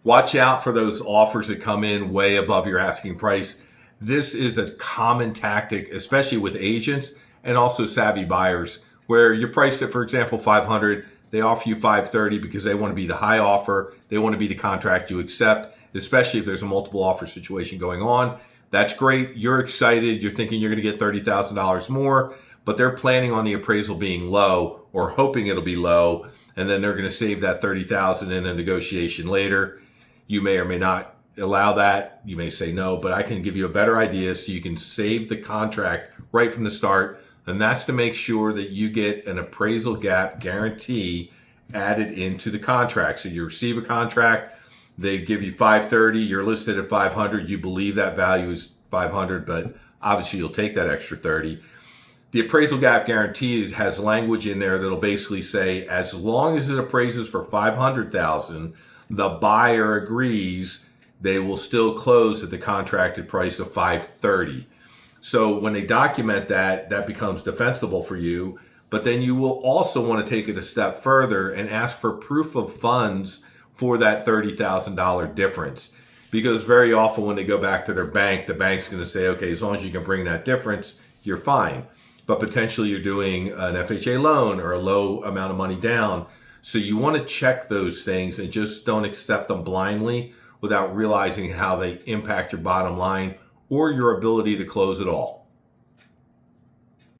Watch out for those offers that come in way above your asking price. This is a common tactic, especially with agents and also savvy buyers, where you're priced at, for example, 500. They offer you 530 because they want to be the high offer. They want to be the contract you accept, especially if there's a multiple offer situation going on. That's great. You're excited. You're thinking you're going to get $30,000 more, but they're planning on the appraisal being low or hoping it'll be low, and then they're going to save that $30,000 in a negotiation later. You may or may not allow that. You may say no, but I can give you a better idea so you can save the contract right from the start. And that's to make sure that you get an appraisal gap guarantee added into the contract. So you receive a contract, they give you 530, you're listed at 500, you believe that value is 500, but obviously you'll take that extra 30. The appraisal gap guarantee has language in there that'll basically say, as long as it appraises for 500,000, the buyer agrees they will still close at the contracted price of 530. So when they document that, that becomes defensible for you. But then you will also want to take it a step further and ask for proof of funds for that $30,000 difference. Because very often when they go back to their bank, the bank's going to say, okay, as long as you can bring that difference, you're fine. But potentially you're doing an FHA loan or a low amount of money down. So you want to check those things and just don't accept them blindly without realizing how they impact your bottom line or your ability to close it all.